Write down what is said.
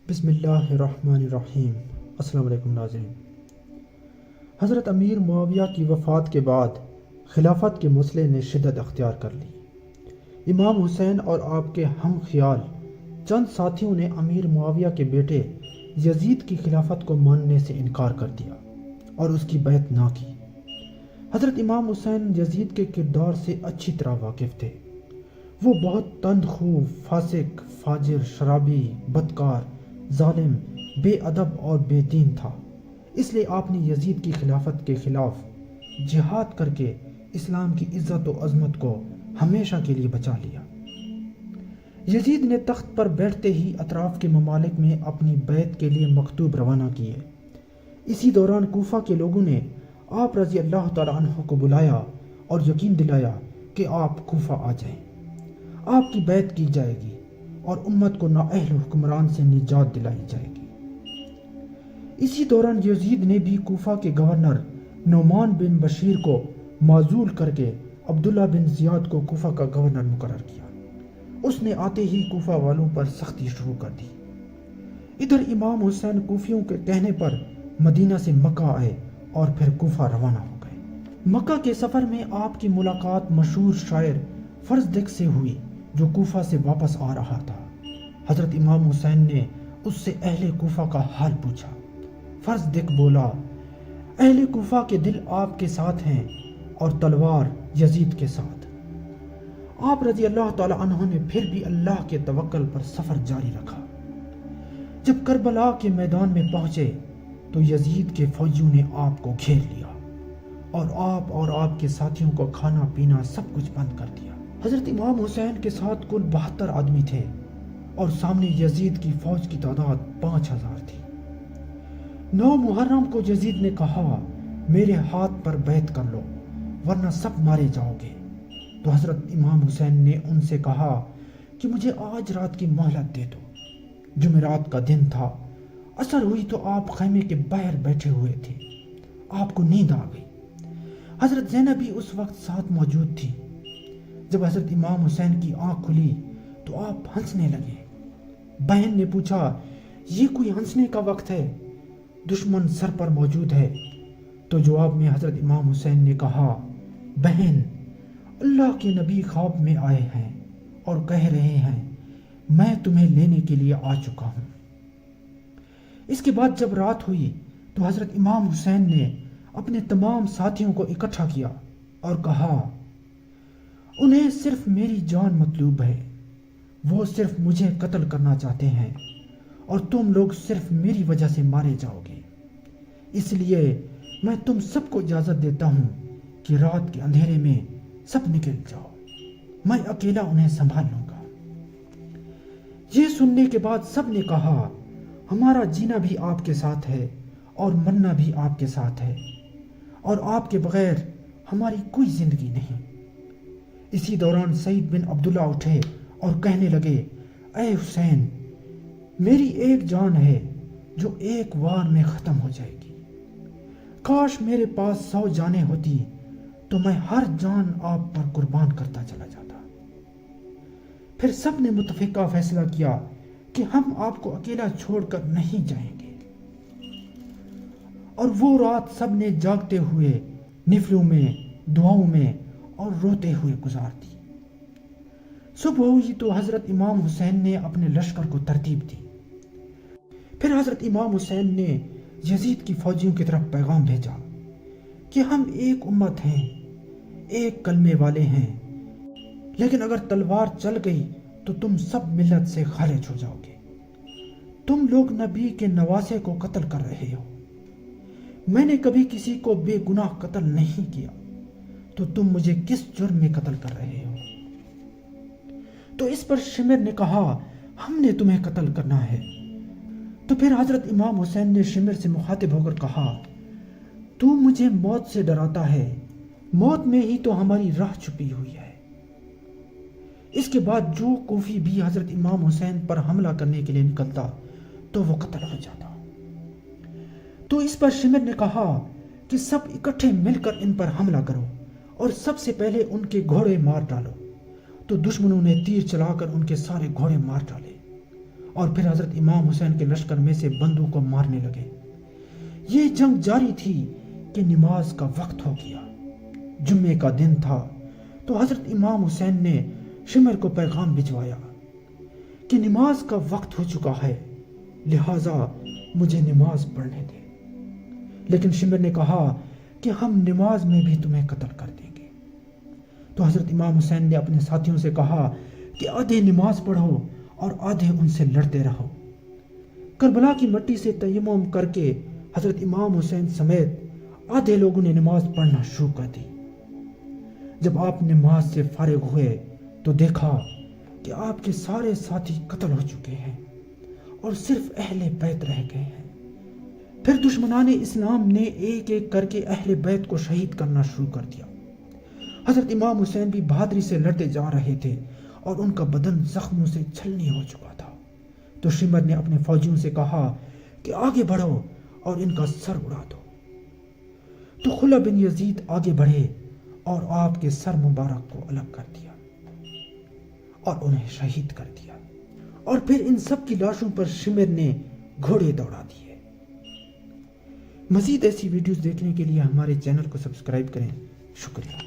بسم اللہ الرحمن الرحیم۔ السلام علیکم ناظرین۔ حضرت امیر معاویہ کی وفات کے بعد خلافت کے مسئلے نے شدت اختیار کر لی۔ امام حسین اور آپ کے ہم خیال چند ساتھیوں نے امیر معاویہ کے بیٹے یزید کی خلافت کو ماننے سے انکار کر دیا اور اس کی بیعت نہ کی۔ حضرت امام حسین یزید کے کردار سے اچھی طرح واقف تھے۔ وہ بہت تند خو، فاسق، فاجر، شرابی، بدکار، ظالم، بے ادب اور بے دین تھا۔ اس لیے آپ نے یزید کی خلافت کے خلاف جہاد کر کے اسلام کی عزت و عظمت کو ہمیشہ کے لیے بچا لیا۔ یزید نے تخت پر بیٹھتے ہی اطراف کے ممالک میں اپنی بیعت کے لیے مکتوب روانہ کیے۔ اسی دوران کوفہ کے لوگوں نے آپ رضی اللہ تعالیٰ عنہ کو بلایا اور یقین دلایا کہ آپ کوفہ آ جائیں، آپ کی بیعت کی جائے گی اور امت کو نااہل حکمران سے نجات دلائی جائے گی۔ اسی دوران یزید نے بھی کوفہ کے گورنر نعمان بن بشیر کو معزول کر کے عبداللہ بن زیاد کو کوفہ کا گورنر مقرر کیا۔ اس نے آتے ہی کوفہ والوں پر سختی شروع کر دی۔ ادھر امام حسین کوفیوں کے کہنے پر مدینہ سے مکہ آئے اور پھر کوفہ روانہ ہو گئے۔ مکہ کے سفر میں آپ کی ملاقات مشہور شاعر فرزدق سے ہوئی جو کوفہ سے واپس آ رہا تھا۔ حضرت امام حسین نے اس سے اہل کوفہ کا حال پوچھا۔ فرزدق بولا، اہل کوفہ کے دل آپ کے ساتھ ہیں اور تلوار یزید کے ساتھ۔ آپ رضی اللہ تعالی عنہ نے پھر بھی اللہ کے توکل پر سفر جاری رکھا۔ جب کربلا کے میدان میں پہنچے تو یزید کے فوجیوں نے آپ کو گھیر لیا اور آپ کے ساتھیوں کو کھانا پینا سب کچھ بند کر دیا۔ حضرت امام حسین کے ساتھ کل 72 آدمی تھے اور سامنے یزید کی فوج کی تعداد 5000 تھی۔ 9 محرم کو یزید نے کہا، میرے ہاتھ پر بیعت کر لو ورنہ سب مارے جاؤ گے۔ تو حضرت امام حسین نے ان سے کہا کہ مجھے آج رات کی مہلت دے دو۔ جمعرات کا دن تھا، عصر ہوئی تو آپ خیمے کے باہر بیٹھے ہوئے تھے۔ آپ کو نیند آ گئی۔ حضرت زینب بھی اس وقت ساتھ موجود تھی۔ جب حضرت امام حسین کی آنکھ کھلی تو آپ ہنسنے لگے۔ بہن نے پوچھا، یہ کوئی ہنسنے کا وقت ہے؟ دشمن سر پر موجود ہے۔ تو جواب میں حضرت امام حسین نے کہا، بہن، اللہ کے نبی خواب میں آئے ہیں اور کہہ رہے ہیں میں تمہیں لینے کے لیے آ چکا ہوں۔ اس کے بعد جب رات ہوئی تو حضرت امام حسین نے اپنے تمام ساتھیوں کو اکٹھا کیا اور کہا، انہیں صرف میری جان مطلوب ہے، وہ صرف مجھے قتل کرنا چاہتے ہیں اور تم لوگ صرف میری وجہ سے مارے جاؤ گے۔ اس لیے میں تم سب کو اجازت دیتا ہوں کہ رات کے اندھیرے میں سب نکل جاؤ، میں اکیلا انہیں سنبھال لوں گا۔ یہ سننے کے بعد سب نے کہا، ہمارا جینا بھی آپ کے ساتھ ہے اور مرنا بھی آپ کے ساتھ ہے اور آپ کے بغیر ہماری کوئی زندگی نہیں۔ اسی دوران سعید بن عبداللہ اٹھے اور کہنے لگے، اے حسین، میری ایک جان ہے جو ایک وار میں ختم ہو جائے گی۔ کاش میرے پاس 100 جانیں ہوتی تو میں ہر جان آپ پر قربان کرتا چلا جاتا۔ پھر سب نے متفقہ فیصلہ کیا کہ ہم آپ کو اکیلا چھوڑ کر نہیں جائیں گے، اور وہ رات سب نے جاگتے ہوئے نفلوں میں، دعاؤں میں اور روتے ہوئے گزار دی۔ صبح ہوئی تو حضرت امام حسین نے اپنے لشکر کو ترتیب دی۔ پھر حضرت امام حسین نے یزید کی فوجیوں کی طرف پیغام بھیجا کہ ہم ایک امت ہیں، ایک کلمے والے ہیں، لیکن اگر تلوار چل گئی تو تم سب ملت سے خارج ہو جاؤ گے۔ تم لوگ نبی کے نواسے کو قتل کر رہے ہو۔ میں نے کبھی کسی کو بے گناہ قتل نہیں کیا، تو تم مجھے کس جرم میں قتل کر رہے ہو؟ تو اس پر شمر نے کہا، ہم نے تمہیں قتل کرنا ہے۔ تو پھر حضرت امام حسین نے شمر سے مخاطب ہو کر کہا، تو مجھے موت سے ڈراتا ہے، موت میں ہی تو ہماری راہ چھپی ہوئی ہے۔ اس کے بعد جو کوفی بھی حضرت امام حسین پر حملہ کرنے کے لیے نکلتا تو وہ قتل ہو جاتا۔ تو اس پر شمر نے کہا کہ سب اکٹھے مل کر ان پر حملہ کرو اور سب سے پہلے ان کے گھوڑے مار ڈالو۔ تو دشمنوں نے تیر چلا کر ان کے سارے گھوڑے مار ڈالے اور پھر حضرت امام حسین کے لشکر میں سے بندوں کو مارنے لگے۔ یہ جنگ جاری تھی کہ نماز کا وقت ہو گیا۔ جمعے کا دن تھا تو حضرت امام حسین نے شمر کو پیغام بھجوایا کہ نماز کا وقت ہو چکا ہے، لہٰذا مجھے نماز پڑھنے دے۔ لیکن شمر نے کہا کہ ہم نماز میں بھی تمہیں قتل کر دیں گے۔ تو حضرت امام حسین نے اپنے ساتھیوں سے کہا کہ آدھے نماز پڑھو اور آدھے ان سے لڑتے رہو۔ کربلا کی مٹی سے تیمم کر کے حضرت امام حسین سمیت آدھے لوگوں نے نماز پڑھنا شروع کر دی۔ جب آپ نماز سے فارغ ہوئے تو دیکھا کہ آپ کے سارے ساتھی قتل ہو چکے ہیں اور صرف اہل بیت رہ گئے ہیں۔ پھر دشمنان اسلام نے ایک ایک کر کے اہل بیت کو شہید کرنا شروع کر دیا۔ حضرت امام حسین بھی بہادری سے لڑتے جا رہے تھے اور ان کا بدن زخموں سے چھلنی ہو چکا تھا۔ تو شمر نے اپنے فوجیوں سے کہا کہ آگے بڑھو اور ان کا سر اڑا دو۔ تو خلا بن یزید آگے بڑھے اور آپ کے سر مبارک کو الگ کر دیا اور انہیں شہید کر دیا، اور پھر ان سب کی لاشوں پر شمر نے گھوڑے دوڑا دیے۔ مزید ایسی ویڈیوز دیکھنے کے لیے ہمارے چینل کو سبسکرائب کریں۔ شکریہ۔